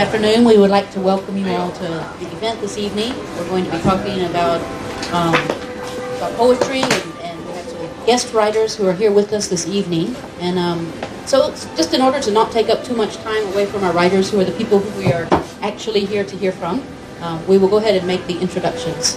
afternoon. We would like to welcome you all to the event this evening. We're going to be talking about poetry, and we have some guest writers who are here with us this evening. And so just in order to not take up too much time away from our writers, who are the people who we are actually here to hear from, we will go ahead and make the introductions.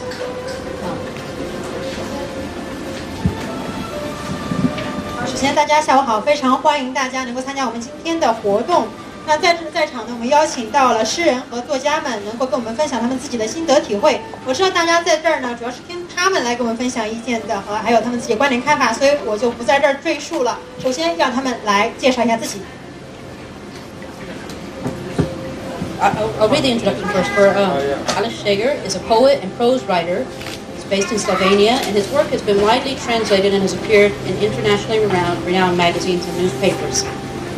首先，大家下午好，非常欢迎大家能够参加我们今天的活动。那在场呢，我们邀请到了诗人和作家们，能够跟我们分享他们自己的心得体会。我知道大家在这儿呢，主要是听他们来跟我们分享意见的，还有他们自己的观点看法，所以我就不在这儿赘述了。首先，让他们来介绍一下自己。I'll read the introduction first. Aleš Šteger is a poet and prose writer. Based in Slovenia, and his work has been widely translated and has appeared in internationally renowned magazines and newspapers.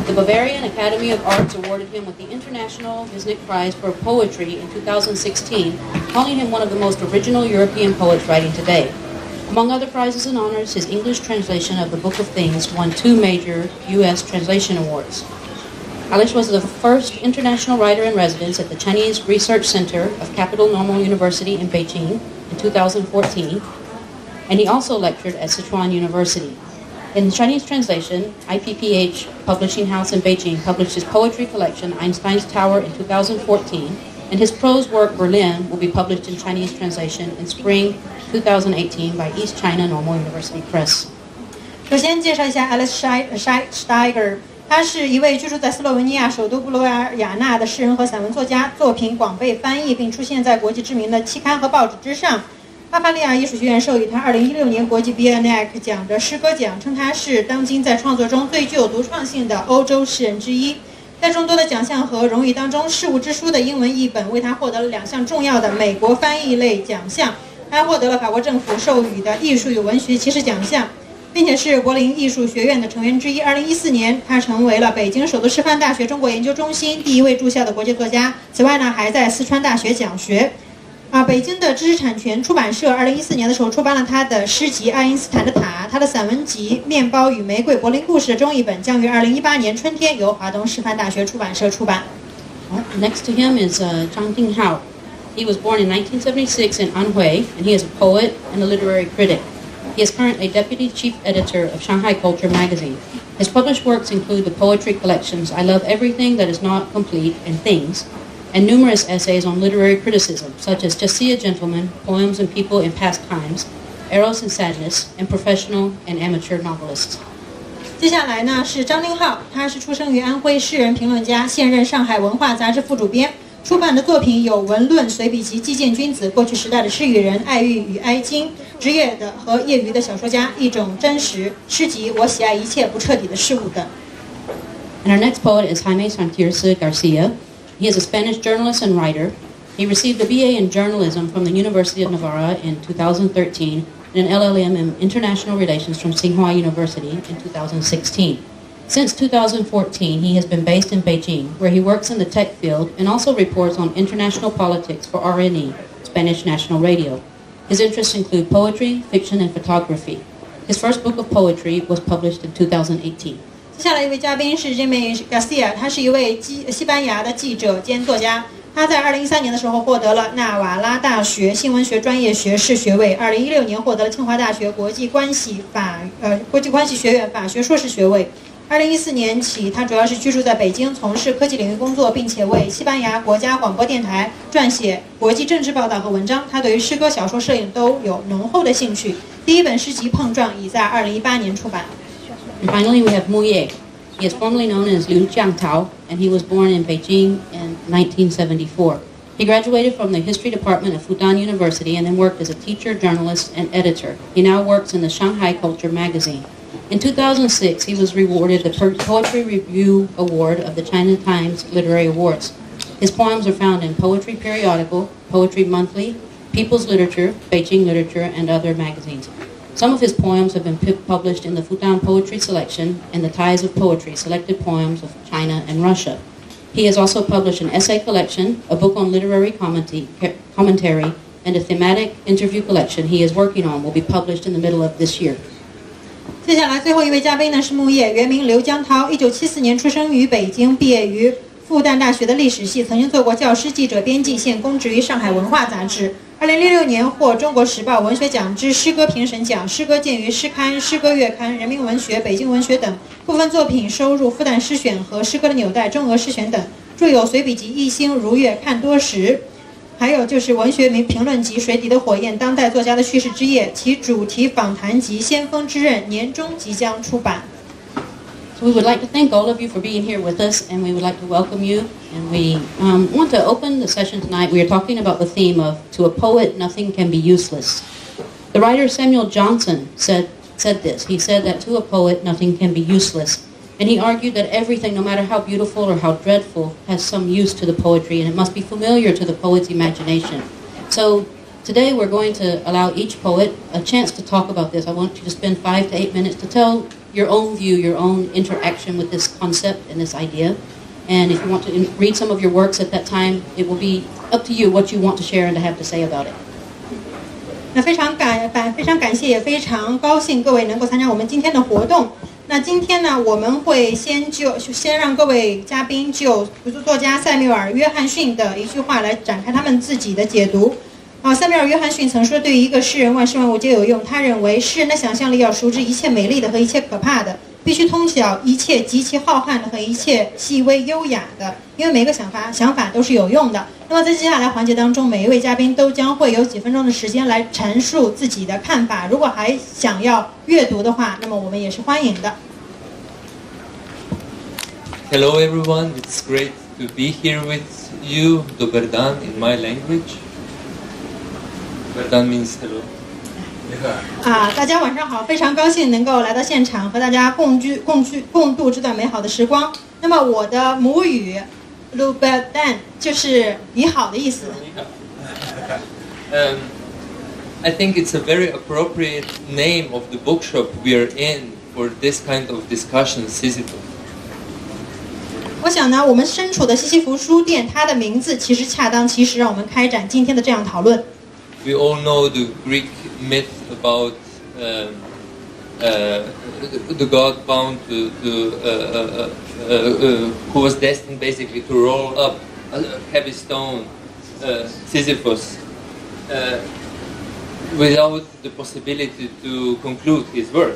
The Bavarian Academy of Arts awarded him with the International Visnik Prize for Poetry in 2016, calling him one of the most original European poets writing today. Among other prizes and honors, his English translation of the Book of Things won 2 major U.S. translation awards. Aleš was the first international writer in residence at the Chinese Research Center of Capital Normal University in Beijing in 2014, and he also lectured at Sichuan University. In Chinese translation, IPPH Publishing House in Beijing published his poetry collection Einstein's Tower in 2014, and his prose work Berlin will be published in Chinese translation in spring 2018 by East China Normal University Press. 首先介绍一下 Aleš Šteger， 他是一位居住在斯洛文尼亚首都布罗亚纳的诗人和散文作家，作品广被翻译并出现在国际知名的期刊和报纸之上。巴伐利亚艺术学院授予他2016年国际 Biennale 奖的诗歌奖，称他是当今在创作中最具有独创性的欧洲诗人之一。在众多的奖项和荣誉当中，《事物之书》的英文译本为他获得了2项重要的美国翻译类奖项，他获得了法国政府授予的艺术与文学骑士奖项，并且是柏林艺术学院的成员之一。2014年，他成为了北京首都师范大学中国研究中心第1位驻校的国际作家。此外呢，还在四川大学讲学。北京的知识产权出版社2014年的时候出版了他的诗集《爱因斯坦的塔》，他的散文集《面包与玫瑰：柏林故事》的中译本将于2018年春天由华东师范大学出版社出版。Next to him is Zhang Dinghao. He was born in 1976 in Anhui, and he is a poet and a literary critic. He is currently deputy chief editor of Shanghai Culture magazine. His published works include the poetry collections I Love Everything That Is Not Complete and Things, and numerous essays on literary criticism, such as Just See a Gentleman, Poems and People in Past Times, Eros and Sadness, and professional and amateur novelists. 接下来呢是张丁浩，他是出生于安徽，诗人、评论家，现任上海文化杂志副主编。出版的作品有文论、随笔集《寄剑君子》、过去时代的诗与人、爱欲与哀矜，职业的和业余的小说家，一种真实诗集，我喜爱一切不彻底的事物等。And our next poet is Jaime Santirso Garcia. He is a Spanish journalist and writer. He received a BA in journalism from the University of Navarra in 2013 and an LLM in international relations from Tsinghua University in 2016. Since 2014, he has been based in Beijing, where he works in the tech field and also reports on international politics for RNE, Spanish National Radio. His interests include poetry, fiction, and photography. His first book of poetry was published in 2018. 接下来一位嘉宾是 Jaime Garcia， 他是一位西班牙的记者兼作家。他在2013年的时候获得了纳瓦拉大学新闻学专业学士学位，2016年获得了清华大学国际关系学院法学硕士学位。2014年起，他主要是居住在北京，从事科技领域工作，并且为西班牙国家广播电台撰写国际政治报道和文章。他对于诗歌、小说、摄影都有浓厚的兴趣。第一本诗集《碰撞》已在2018年出版。And finally, we have Mu Ye. He is formerly known as Liu Jiangtao, and he was born in Beijing in 1974. He graduated from the History Department of Fudan University and then worked as a teacher, journalist, and editor. He now works in the Shanghai Culture magazine. In 2006, he was rewarded the Poetry Review Award of the China Times Literary Awards. His poems are found in Poetry Periodical, Poetry Monthly, People's Literature, Beijing Literature, and other magazines. Some of his poems have been published in the Fudan Poetry Selection and the Ties of Poetry, Selected Poems of China and Russia. He has also published an essay collection, a book on literary commentary, and a thematic interview collection he is working on will be published in the middle of this year. 接下来最后一位嘉宾呢是木叶，原名刘江涛，1974年出生于北京，毕业于复旦大学的历史系，曾经做过教师、记者、编辑，现公职于上海文化杂志。2006年获中国时报文学奖之诗歌评审奖，诗歌见于诗刊、诗歌月刊、人民文学、北京文学等，部分作品收入复旦诗选和诗歌的纽带、中俄诗选等，著有随笔集《一星如月看多时》，还有就是文学评论集《水底的火焰：当代作家的叙事之夜》，其主题访谈集《先锋之刃》年中即将出版。So we would like to thank all of you for being here with us, and we would like to welcome you. And we want to open the session tonight. We are talking about the theme of "To a poet, nothing can be useless." The writer Samuel Johnson said this. He said that to a poet, nothing can be useless. And he argued that everything, no matter how beautiful or how dreadful, has some use to the poetry, and it must be familiar to the poet's imagination. So today we're going to allow each poet a chance to talk about this. I want you to spend 5 to 8 minutes to tell your own view, your own interaction with this concept and this idea. And if you want to read some of your works at that time, it will be up to you what you want to share and to have to say about it. 那非常感谢，也非常高兴各位能够参加我们今天的活动。那今天呢，我们会先让各位嘉宾就作家塞缪尔·约翰逊的一句话来展开他们自己的解读。塞缪尔·约翰逊曾说：“对于一个诗人，万事万物皆有用。”他认为，诗人的想象力要熟知一切美丽的和一切可怕的，必须通晓一切极其浩瀚的和一切细微优雅的，因为每个想法都是有用的。那么在接下来环节当中，每一位嘉宾都将会有几分钟的时间来阐述自己的看法。如果还想要阅读的话，那么我们也是欢迎的。Hello everyone, it's great to be here with you. Dobar dan in my language. Dobar dan means hello. 大家晚上好，非常高兴能够来到现场和大家共度这段美好的时光。那么我的母语 Dobar dan 就是你好的意思。I think it's a very appropriate name of the bookshop we are in for this kind of discussion, Sisyphus. 我想呢，我们身处的西西弗书店，它的名字其实恰当其时，让我们开展今天的这样讨论。We all know the Greek myth about the god bound who was destined basically to roll up a heavy stone, Sisyphus, without the possibility to conclude his work.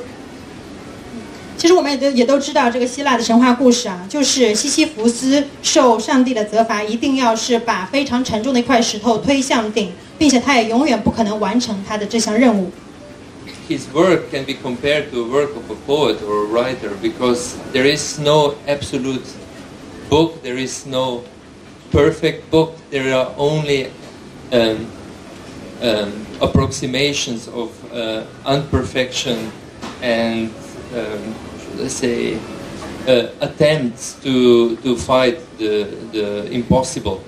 其实我们也都知道这个希腊的神话故事啊，就是西西弗斯受上帝的责罚，一定要是把非常沉重的一块石头推向顶，并且他也永远不可能完成他的这项任务。His work can be compared to a work of a poet or a writer because there is no absolute book, there is no perfect book, there are only approximations of unperfection and let's say attempts to fight the impossible.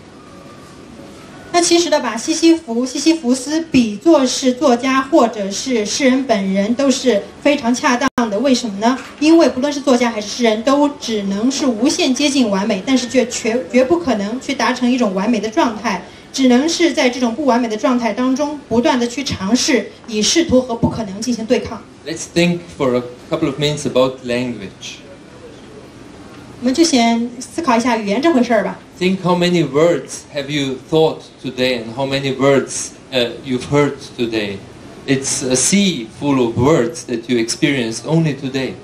那其实呢，把西西弗斯比作是作家或者是诗人本人都是非常恰当的。为什么呢？因为不论是作家还是诗人，都只能是无限接近完美，但是绝不可能去达成一种完美的状态，只能是在这种不完美的状态当中不断的去尝试，以试图和不可能进行对抗。Let's think for a couple of minutes about language. 我们就先思考一下语言这回事儿吧。Think how many words have you thought today and how many words you've heard today. It's a sea full of words that you experienced only today.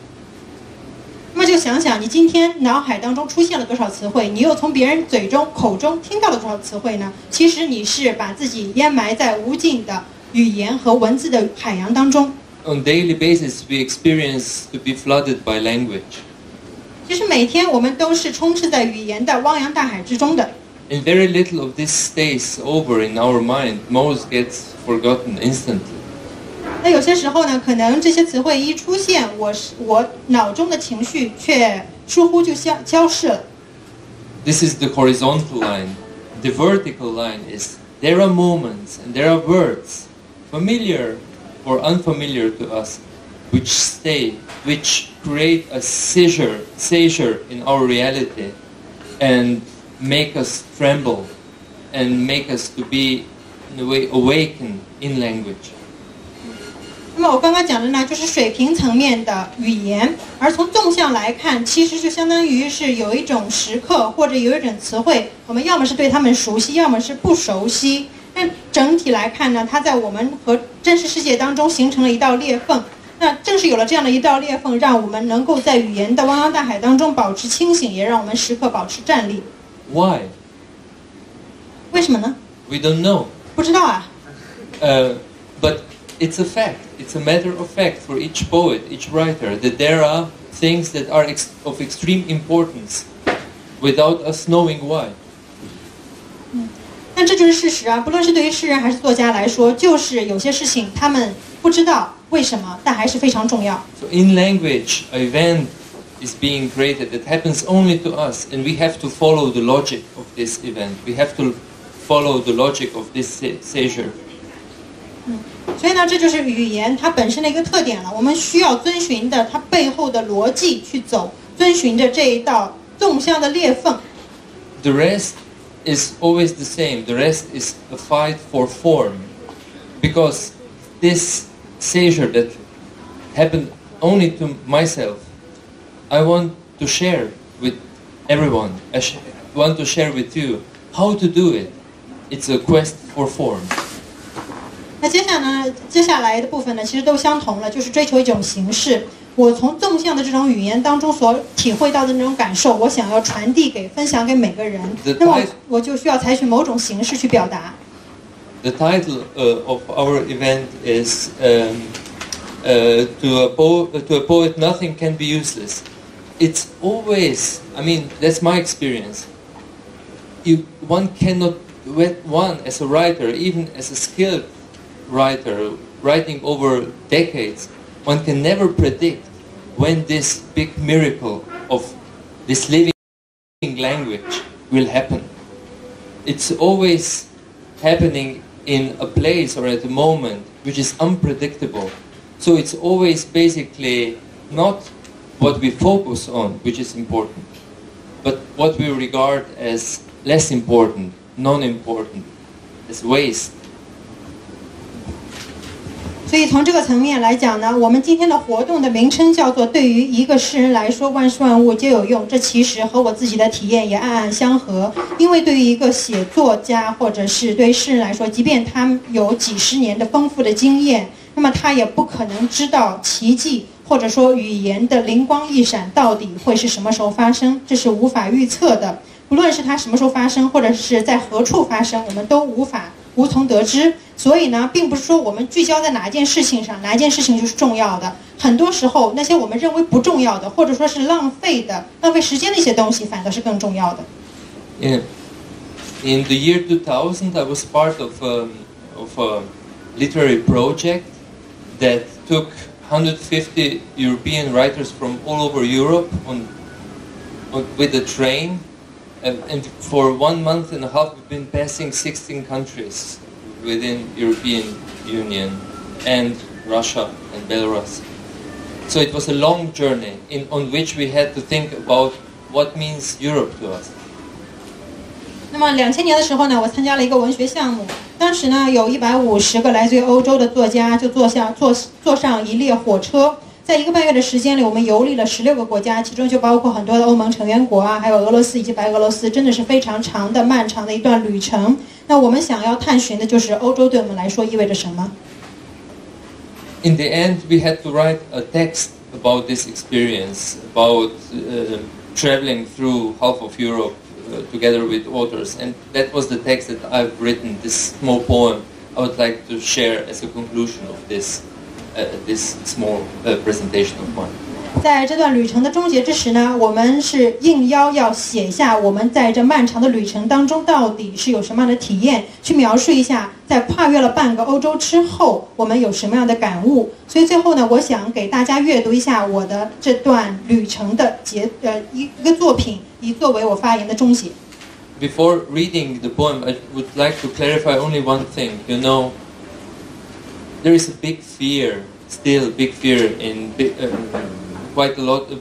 那么就想想你今天脑海当中出现了多少词汇，你又从别人口中听到了多少词汇呢？其实你是把自己淹埋在无尽的语言和文字的海洋当中。On daily basis, we experience to be flooded by language. 其实每天我们都是充斥在语言的汪洋大海之中的。And very little of this stays over in our mind. Most gets forgotten instantly. 那有些时候呢，可能这些词汇一出现，我脑中的情绪却疏忽就消逝了。This is the horizontal line. The vertical line is there are moments and there are words, familiar or unfamiliar to us, which stay, which create a seizure in our reality and make us tremble and make us to be in a way awakened in language. 那么我刚刚讲的呢，就是水平层面的语言，而从纵向来看，其实就相当于是有一种时刻或者有一种词汇，我们要么是对他们熟悉，要么是不熟悉。但整体来看呢，它在我们和真实世界当中形成了一道裂缝。那正是有了这样的一道裂缝，让我们能够在语言的汪洋大海当中保持清醒，也让我们时刻保持站立。Why? 为什么呢？ We don't know. 不知道啊。But it's a fact. It's a matter of fact for each poet, each writer, that there are things that are of extreme importance without us knowing why. 但这就是事实啊！不论是对于诗人还是作家来说，就是有些事情他们不知道为什么，但还是非常重要。So in language, an event is being created that happens only to us, and we have to follow the logic of this event. We have to follow the logic of this seizure. 所以呢，这就是语言它本身的一个特点了。我们需要遵循的它背后的逻辑去走，遵循着这一道纵向的裂缝。The rest is always the same. The rest is a fight for form, because this seizure that happened only to myself, I want to share with everyone. I want to share with you how to do it. It's a quest for form. 那接下来的部分呢，其实都相同了，就是追求一种形式。我从纵向的这种语言当中所体会到的那种感受，我想要传递分享给每个人。那么我就需要采取某种形式去表达。The title of our event is to a poet, nothing can be useless. It's always, I mean, that's my experience. One cannot, one as a writer, even as a skilled writer, writing over decades, one can never predict when this big miracle of this living language will happen. It's always happening in a place or at a moment which is unpredictable. So it's always basically not what we focus on, which is important, but what we regard as less important, non-important, as waste. 所以从这个层面来讲呢，我们今天的活动的名称叫做对于一个诗人来说，万事万物皆有用。这其实和我自己的体验也暗暗相合。因为对于一个写作家或者是对于诗人来说，即便他有几十年的丰富的经验，那么他也不可能知道奇迹或者说语言的灵光一闪到底会是什么时候发生，这是无法预测的。不论是它什么时候发生，或者是在何处发生，我们都无从得知。所以呢，并不是说我们聚焦在哪一件事情上，哪一件事情就是重要的。很多时候，那些我们认为不重要的，或者说是浪费时间的一些东西，反倒是更重要的。In the year 2000, I was part of a literary project that took 150 European writers from all over Europe with a train, and for 1 month and a half we've been passing 16 countries within European Union and Russia and Belarus. So it was a long journey on which we had to think about what means Europe to us. 那么2000年的时候呢，我参加了一个文学项目。当时呢，有150个来自于欧洲的作家就坐上一列火车，在1个半月的时间里，我们游历了16个国家，其中就包括很多的欧盟成员国啊，还有俄罗斯以及白俄罗斯，真的是非常长的、漫长的一段旅程。那我们想要探寻的就是欧洲对我们来说意味着什么。In the end, we had to write a text about this experience, about traveling through half of Europe together with authors, and that was the text that I've written, this small poem I would like to share as a conclusion of this small presentation of mine. 在这段旅程的终结之时呢，我们是应邀要写下我们在这漫长的旅程当中到底是有什么样的体验，去描述一下在跨越了半个欧洲之后我们有什么样的感悟。所以最后呢，我想给大家阅读一下我的这段旅程的一个作品，以作为我发言的终结。Before reading the poem, I would like to clarify only one thing. You know, there is a big fear, still big fear in quite a lot of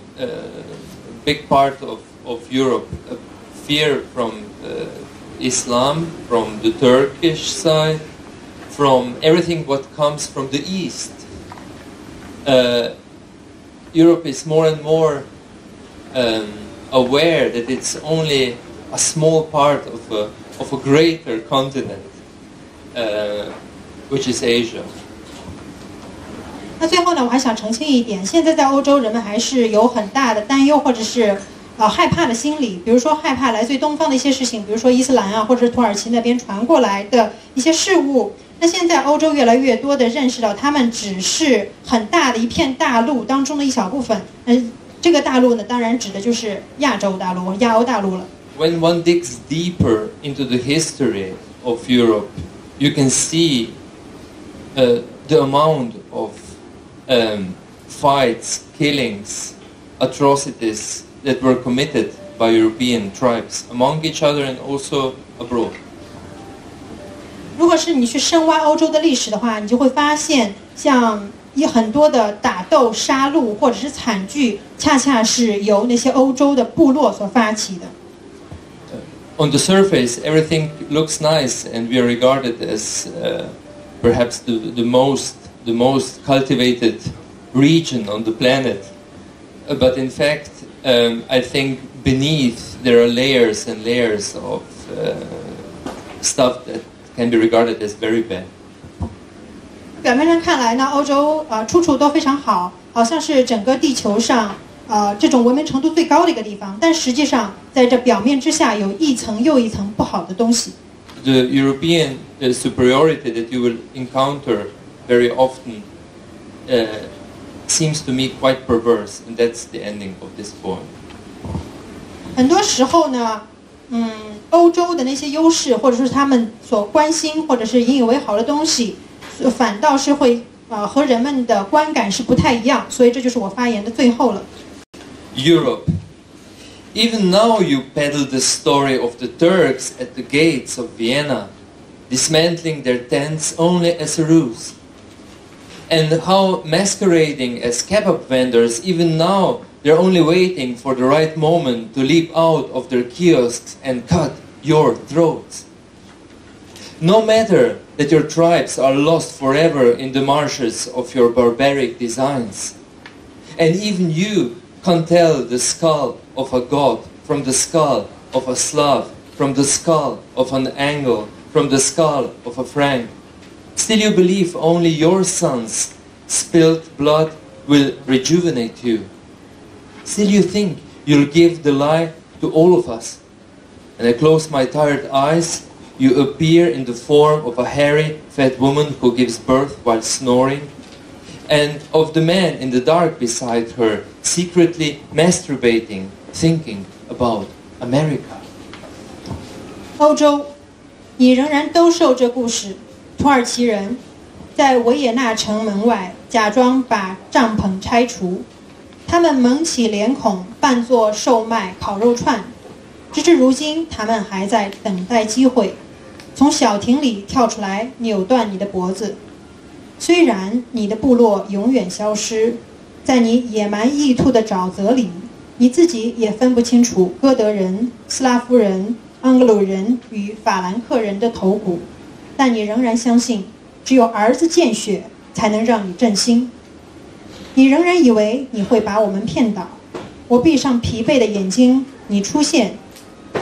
big part of Europe, fear from Islam, from the Turkish side, from everything what comes from the East. Europe is more and more aware that it's only a small part of a greater continent, which is Asia. 那最后呢，我还想澄清一点，现在在欧洲，人们还是有很大的担忧或者是害怕的心理，比如说害怕来自于东方的一些事情，比如说伊斯兰啊，或者是土耳其那边传过来的一些事物。那现在欧洲越来越多的认识到，他们只是很大的一片大陆当中的一小部分。这个大陆呢，当然指的就是亚洲大陆、亚欧大陆了。When one digs deeper into the history of Europe, you can see the amount of fights, killings, atrocities that were committed by European tribes among each other and also abroad. 如果是你去深挖欧洲的历史的话，你就会发现，像很多的打斗、杀戮或者是惨剧，恰恰是由那些欧洲的部落所发起的。On the surface, everything looks nice, and we are regarded as perhaps the most cultivated region on the planet. But in fact, I think beneath there are layers and layers of stuff that can be regarded as very bad. 表面上看来呢，欧洲处处都非常好，好像是整个地球上这种文明程度最高的一个地方，但实际上在这表面之下有一层又一层不好的东西。The European superiority that you will encounter very often seems to me quite perverse, and that's the ending of this poem. 很多时候呢，欧洲的那些优势，或者是他们所关心或者是引以为豪的东西，反倒是会和人们的观感是不太一样，所以这就是我发言的最后了。Europe. Even now you peddle the story of the Turks at the gates of Vienna, dismantling their tents only as a ruse. And how masquerading as kebab vendors, even now they're only waiting for the right moment to leap out of their kiosks and cut your throats. No matter that your tribes are lost forever in the marshes of your barbaric designs. And even you can't tell the skull of a god from the skull of a Slav, from the skull of an Anglo, from the skull of a Frank. Still you believe only your sons' spilled blood will rejuvenate you. Still you think you'll give the lie to all of us. And I close my tired eyes, you appear in the form of a hairy, fat woman who gives birth while snoring, and of the man in the dark beside her, secretly masturbating, thinking about America. 欧洲，你仍然兜售这故事。土耳其人在维也纳城门外假装把帐篷拆除，他们蒙起脸孔，扮作售卖烤肉串。直至如今，他们还在等待机会，从小亭里跳出来，扭断你的脖子。虽然你的部落永远消失，在你野蛮异兔的沼泽里，你自己也分不清楚哥德人、斯拉夫人、盎格鲁人与法兰克人的头骨，但你仍然相信，只有儿子见血才能让你振兴。你仍然以为你会把我们骗倒。我闭上疲惫的眼睛，你出现，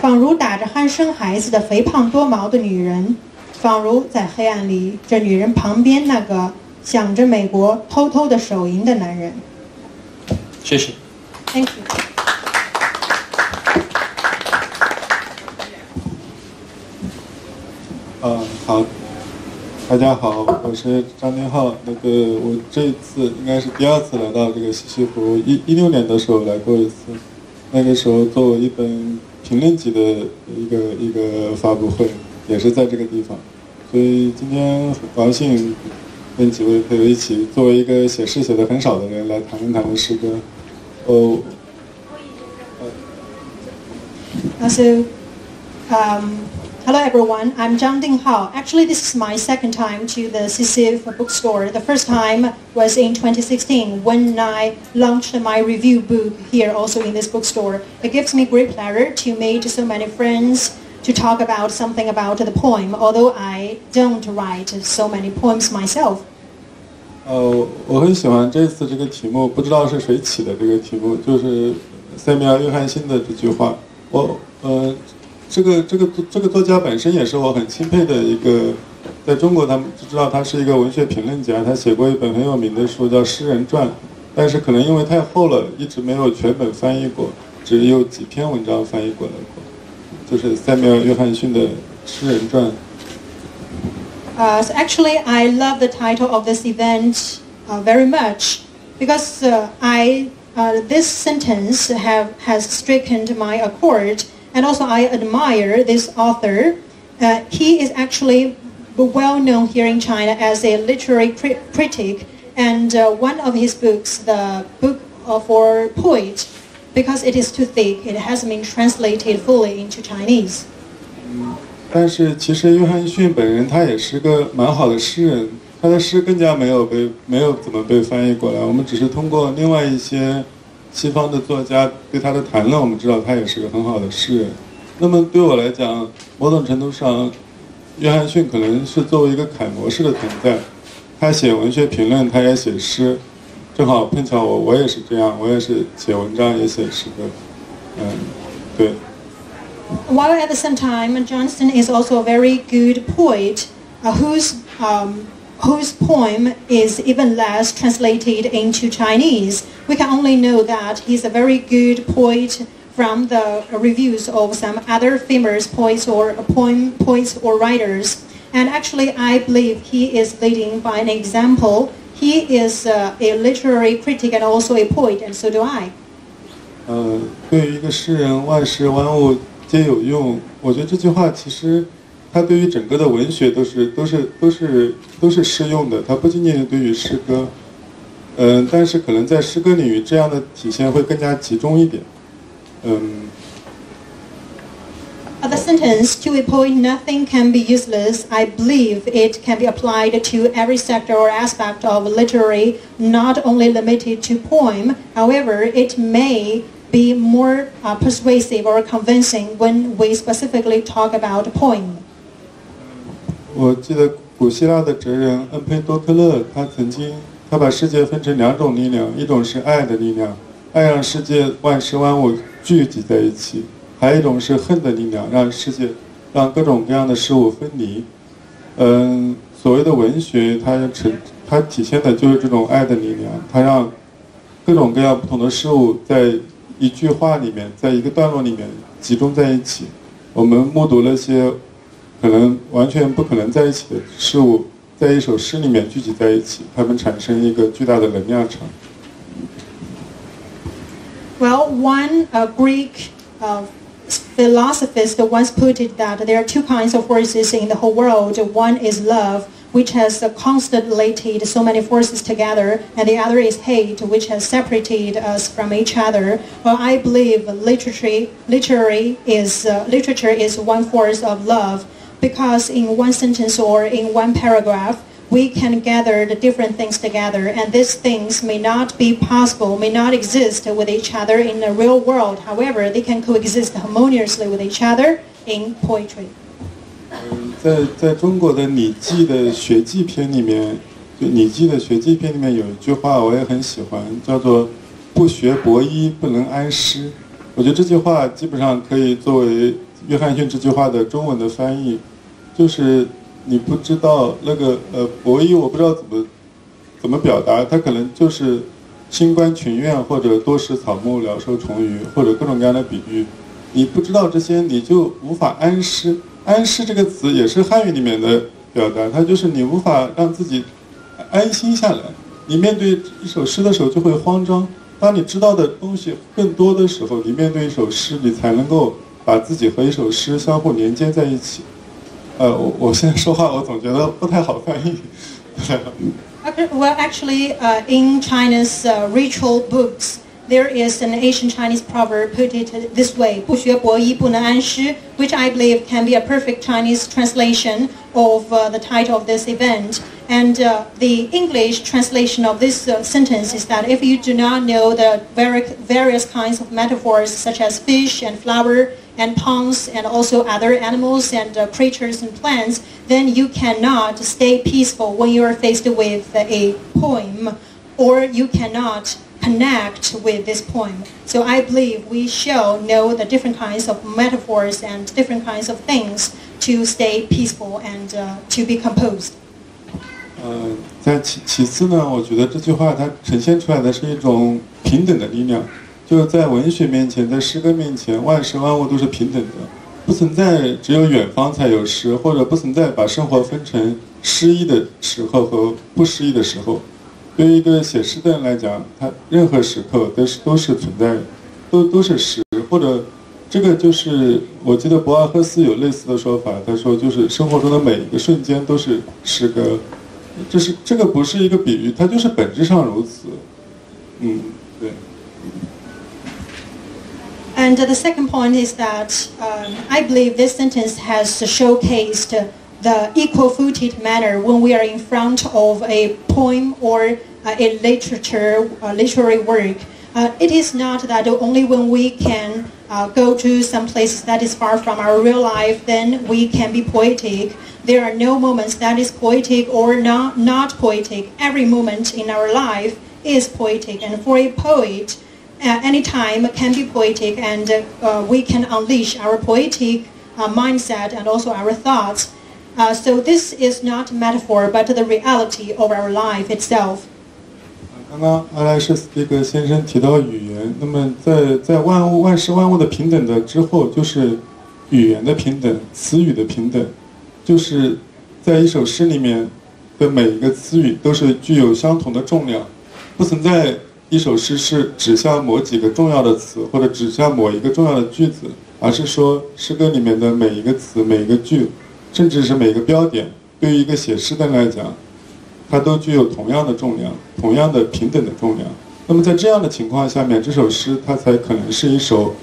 仿如打着鼾生孩子的肥胖多毛的女人，仿如在黑暗里这女人旁边那个想着美国偷偷的手淫的男人。谢谢。Thank you. 好，大家好，我是张丁浩。我这次应该是第二次来到这个西溪湖，16年的时候来过一次，那个时候做一本评论集的一个发布会，也是在这个地方，所以今天很高兴跟几位朋友一起，作为一个写诗写得很少的人来谈一谈诗歌。Hello everyone, I'm Zhang Dinghao. Actually, this is my second time to the CCF bookstore. The first time was in 2016 when I launched my review book here also in this bookstore. It gives me great pleasure to meet so many friends to talk about something about the poem, although I don't write so many poems myself. 我很喜欢这次这个题目，不知道是谁起的这个题目，就是塞缪尔·约翰逊的这句话。这个作家本身也是我很钦佩的一个，在中国他们就知道他是一个文学评论家，他写过一本很有名的书叫《诗人传》，但是可能因为太厚了，一直没有全本翻译过，只有几篇文章翻译过来过，就是塞缪尔·约翰逊的《诗人传》。So actually, I love the title of this event very much because this sentence has stricken my accord, and also I admire this author. He is actually well known here in China as a literary critic, and one of his books, the book for poet, because it is too thick, it hasn't been translated fully into Chinese. 但是其实约翰逊本人他也是个蛮好的诗人，他的诗更加没有怎么被翻译过来。我们只是通过另外一些西方的作家对他的谈论，我们知道他也是个很好的诗人。那么对我来讲，某种程度上，约翰逊可能是作为一个楷模式的存在。他写文学评论，他也写诗，正好碰巧我也是这样，我也是写文章也写诗歌，对。While at the same time, Johnston is also a very good poet whose poem is even less translated into Chinese. We can only know that he's a very good poet from the reviews of some other famous poets or writers. And actually, I believe he is leading by an example. He is a literary critic and also a poet, and so do I. 对于一个诗人，万事万物皆有用。我觉得这句话其实，它对于整个的文学都是适用的。它不仅仅是对于诗歌，但是可能在诗歌领域这样的体现会更加集中一点。The sentence, to a poet nothing can be useless, I believe it can be applied to every sector or aspect of literary, not only limited to poem. However, it may be more persuasive or convincing when we specifically talk about poem. 我记得古希腊的哲人恩佩多克勒，他把世界分成两种力量，一种是爱的力量，爱让世界万事万物聚集在一起；还有一种是恨的力量，让各种各样的事物分离。所谓的文学，它体现的就是这种爱的力量，它让各种各样不同的事物在一句话里面，在一个段落里面集中在一起。我们目睹了些可能完全不可能在一起的事物，在一首诗里面聚集在一起，它们产生一个巨大的能量场。Well, one Greek philosophist once put it that there are two kinds of forces in the whole world. One is love, which has constellated so many forces together, and the other is hate, which has separated us from each other. Well, I believe literature is one force of love, because in one sentence or in one paragraph, we can gather the different things together, and these things may not be possible, may not exist with each other in the real world. However, they can coexist harmoniously with each other in poetry. 在中国的《礼记》的学记篇里面，就《礼记》的学记篇里面有一句话我也很喜欢，叫做“不学博医，不能安师”。我觉得这句话基本上可以作为约翰逊这句话的中文的翻译，就是你不知道那个博医，我不知道怎么表达，它可能就是清观群院或者多食草木鸟兽虫鱼或者各种各样的比喻。你不知道这些，你就无法安师。安师这个词也是汉语里面的表达，它就是你无法让自己安心下来。你面对一首诗的时候就会慌张，当你知道的东西更多的时候，你面对一首诗，你才能够把自己和一首诗相互连接在一起。我现在说话，我总觉得不太好翻译。Well, actually, in China's ritual books, there is an ancient Chinese proverb put it this way: 不学博医，不能安师, which I believe can be a perfect Chinese translation of the title of this event. And the English translation of this sentence is that if you do not know the various kinds of metaphors, such as fish and flower, and ponds and also other animals and creatures and plants, then you cannot stay peaceful when you are faced with a poem, or you cannot connect with this poem. So I believe we shall know the different kinds of metaphors and different kinds of things to stay peaceful and to be composed. 在其次呢，我觉得这句话它呈现出来的是一种平等的力量，就是在文学面前，在诗歌面前，万事万物都是平等的，不存在只有远方才有诗，或者不存在把生活分成诗意的时候和不诗意的时候。对于一个写诗的人来讲，他任何时刻都是存在，都是诗，或者这个就是我记得博尔赫斯有类似的说法，他说就是生活中的每一个瞬间都是诗歌。这个不是一个比喻，它就是本质上如此。对。And the second point is that I believe this sentence has showcased the equal-footed manner when we are in front of a poem or a literary work. It is not that only when we can go to some places that is far from our real life, then we can be poetic. There are no moments that is poetic or not poetic. Every moment in our life is poetic. And for a poet, any time can be poetic, and we can unleash our poetic mindset and also our thoughts. So this is not metaphor, but the reality of our life itself. 刚刚阿莱什这个先生提到语言，那么在万事万物的平等的之后，就是语言的平等，词语的平等，就是在一首诗里面的每一个词语都是具有相同的重量，不存在一首诗是指向某几个重要的词，或者指向某一个重要的句子，而是说诗歌里面的每一个词、每一个句，甚至是每一个标点，对于一个写诗的人来讲，它都具有同样的重量，同样的平等的重量。那么在这样的情况下面，这首诗它才可能是一首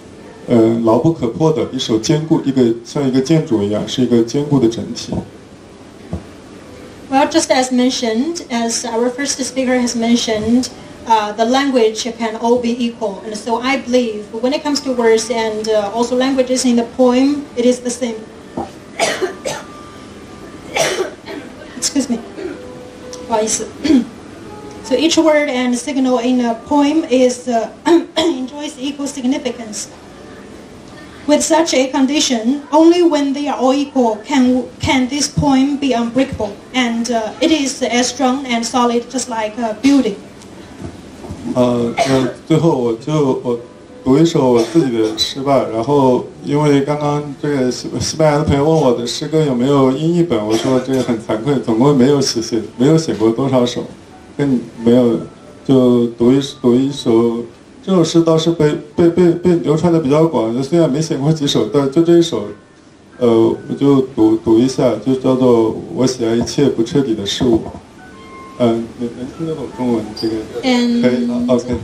牢不可破的一首坚固，像一个建筑一样，是一个坚固的整体。Well, just as mentioned, as our first speaker has mentioned, the language can all be equal. And so I believe when it comes to words and also languages in the poem, it is the same. Excuse me. So each word and signal in a poem is enjoys equal significance. With such a condition, only when they are all equal can this poem be unbreakable, and it is as strong and solid, just like a building. 最后我读一首我自己的诗吧。然后因为刚刚这个西班牙的朋友问我的诗歌有没有英译本，我说这个很惭愧，总共没有写过多少首，没有，就读一首。这首诗倒是被流传的比较广，就虽然没写过几首，但就这一首，我就读一下，就叫做“我喜爱一切不彻底的事物”。能听得懂中文这个？可以 ，OK。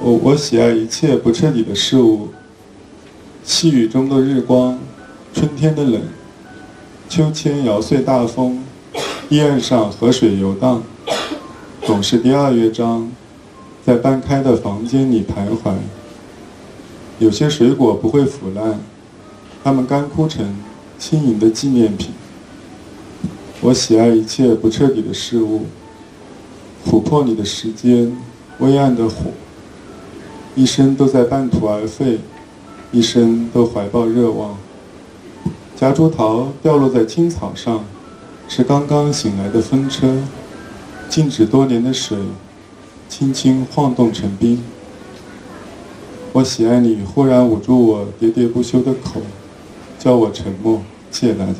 我喜爱一切不彻底的事物，细雨中的日光，春天的冷，秋千摇碎大风，堤岸上河水游荡，总是第二乐章。在半开的房间里徘徊，有些水果不会腐烂，它们干枯成轻盈的纪念品。我喜爱一切不彻底的事物，琥珀里的时间，微暗的火，一生都在半途而废，一生都怀抱热望。夹竹桃掉落在青草上，是刚刚醒来的风车，静止多年的水。轻轻晃动成冰。我喜爱你忽然捂住我喋喋不休的口，叫我沉默。谢谢大家。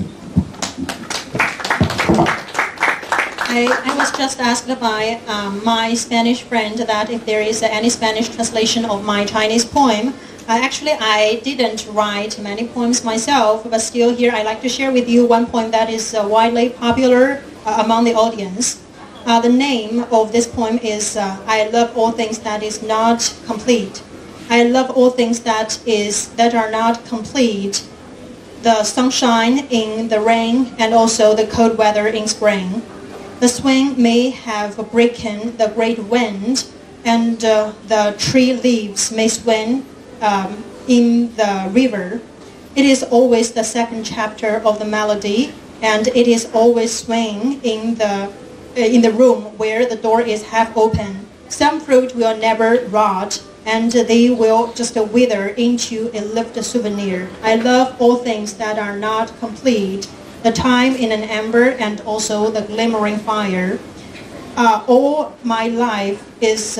I was just asked by my Spanish friend that if there is any Spanish translation of my Chinese poem. Actually, I didn't write many poems myself, but still here I'd like to share with you one poem that is widely popular among the audience. The name of this poem is I love all things that is not complete. I love all things that are not complete. The sunshine in the rain and also the cold weather in spring. The swing may have broken the great wind, and the tree leaves may swing in the river. It is always the second chapter of the melody, and it is always swaying in the room where the door is half open. Some fruit will never rot, and they will just wither into a lived souvenir. I love all things that are not complete, the time in an ember and also the glimmering fire. All my life is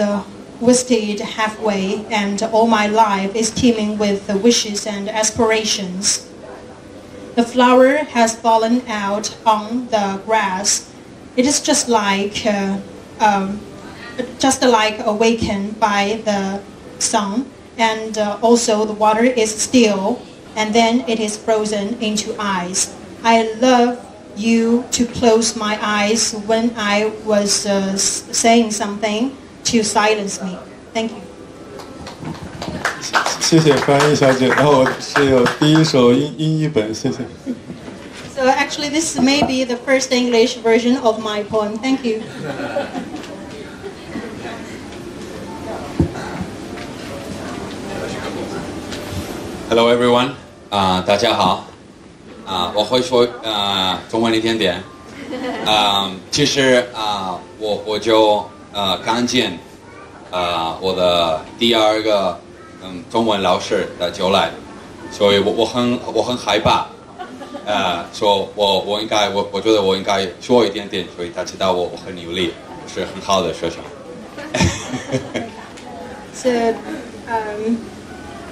wasted halfway, and all my life is teeming with wishes and aspirations. The flower has fallen out on the grass. It is just like awakened by the sun, and also the water is still, and then it is frozen into ice. I love you to close my eyes when I was saying something to silence me. Thank you. 谢谢翻译小姐，然后我是有第一首英译本，谢谢。So actually, this may be the first English version of my poem. Thank you. Hello everyone. 大家好。我会说中文一点点。其实我就刚见我的第二个中文老师的就来，所以我很害怕。说我觉得我应该说一点点，所以他知道我很努力，是很好的学生。So,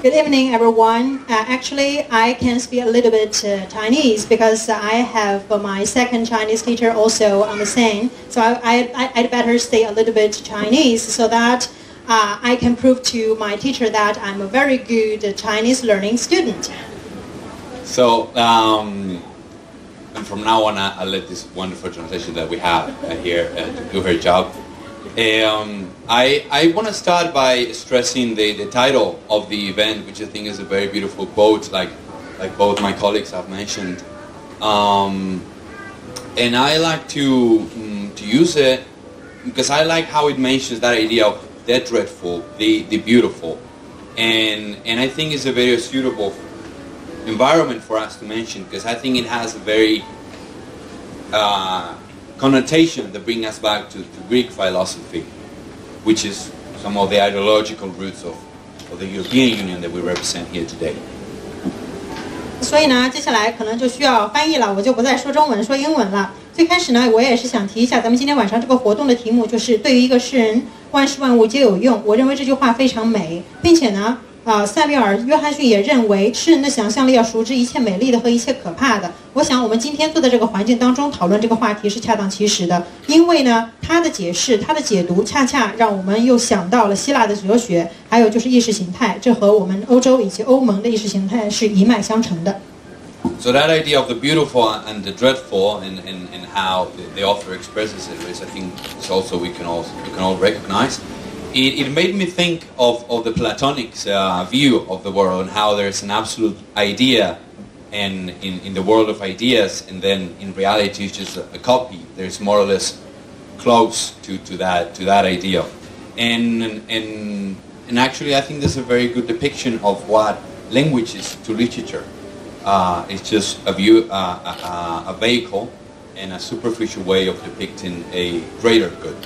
good evening, everyone. Actually, I can speak a little bit Chinese because I have my second Chinese teacher also on the scene. So I'd better say a little bit Chinese so that I can prove to my teacher that I'm a very good Chinese learning student. So, and from now on, I'll let this wonderful translation that we have here do her job. I want to start by stressing the title of the event, which I think is a very beautiful quote, like both my colleagues have mentioned. And I like to use it because I like how it mentions that idea of the dreadful, the beautiful, and I think it's a very suitable environment for us to mention because I think it has a very connotation that bring us back to Greek philosophy, which is some of the ideological roots of the European Union that we represent here today. 所以呢，接下来可能就需要翻译了，我就不再说中文，说英文了。最开始呢，我也是想提一下，咱们今天晚上这个活动的题目就是对于一个诗人，万事万物皆有用。我认为这句话非常美，并且呢，塞缪尔·约翰逊也认为，诗人的想象力要熟知一切美丽的和一切可怕的。我想，我们今天坐在这个环境当中讨论这个话题是恰当其时的，因为呢，他的解释、他的解读，恰恰让我们又想到了希腊的哲学，还有就是意识形态，这和我们欧洲以及欧盟的意识形态是一脉相承的。So that idea of the beautiful and the dreadful, and how the author expresses it, is I think is also we can all recognize. It made me think of the Platonic view of the world and how there's an absolute idea, and in the world of ideas, and then in reality it's just a copy. There's more or less close to that idea, and actually I think that's a very good depiction of what language is to literature. It's just a vehicle and a superficial way of depicting a greater good.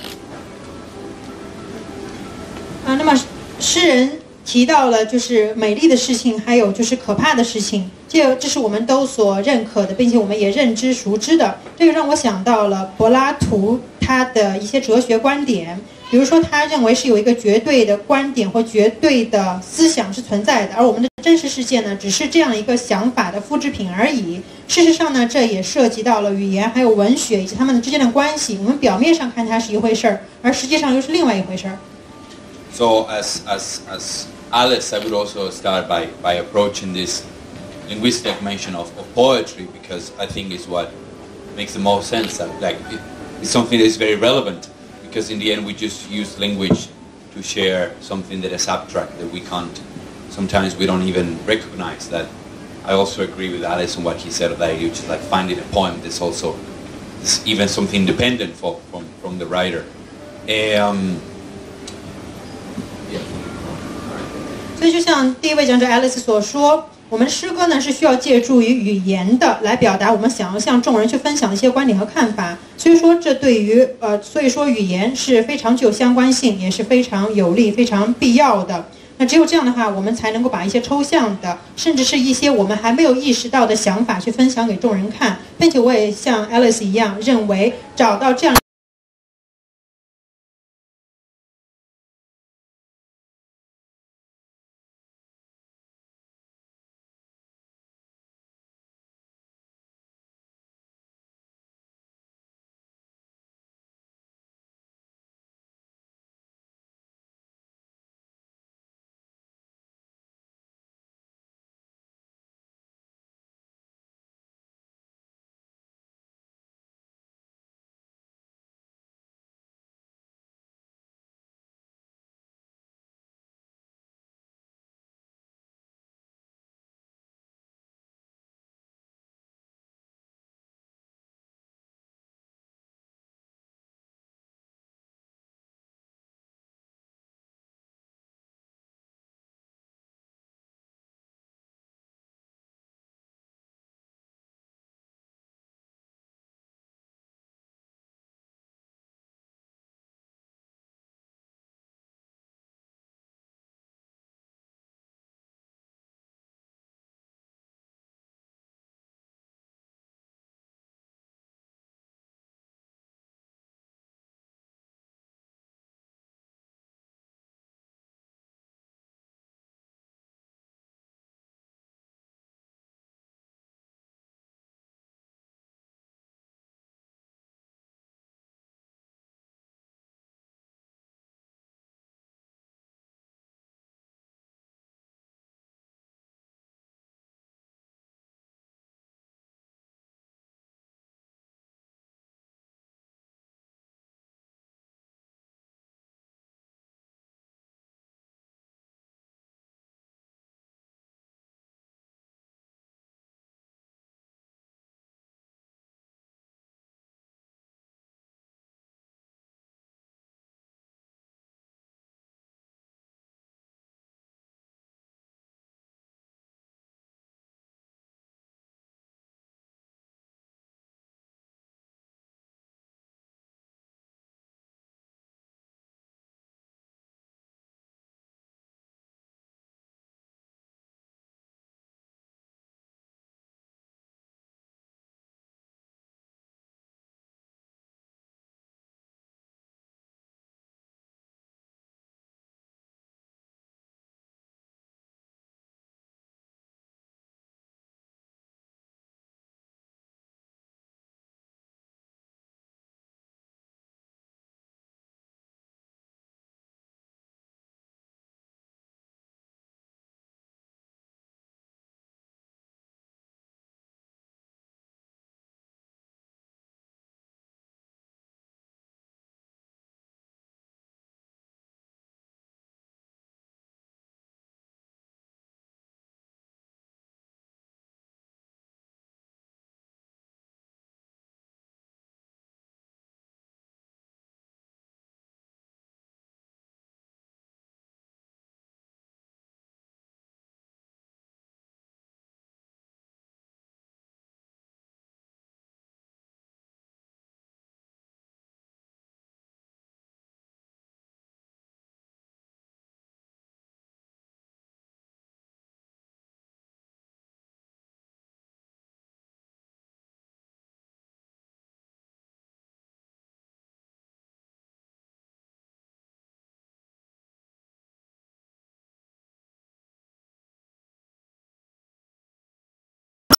那么诗人提到了就是美丽的事情，还有就是可怕的事情，这是我们都所认可的，并且我们也认知熟知的。这个让我想到了柏拉图他的一些哲学观点，比如说他认为是有一个绝对的观点或绝对的思想是存在的，而我们的真实世界呢，只是这样一个想法的复制品而已。事实上呢，这也涉及到了语言还有文学以及他们之间的关系。我们表面上看它是一回事儿，而实际上又是另外一回事儿。So as Alice, I would also start by approaching this linguistic mention of poetry, because I think it's what makes the most sense. That it's something that is very relevant, because in the end we just use language to share something that is abstract, that we can't. Sometimes we don't even recognize that. I also agree with Alice on what he said of that. You just like finding a poem that's also even something independent from the writer. 所以就像第一位讲者 Alice 所说，我们诗歌呢是需要借助于语言的来表达我们想要向众人去分享的一些观点和看法。所以说这对于所以说语言是非常具有相关性，也是非常有利、非常必要的。那只有这样的话，我们才能够把一些抽象的，甚至是一些我们还没有意识到的想法去分享给众人看，并且我也像 Alice 一样认为，找到这样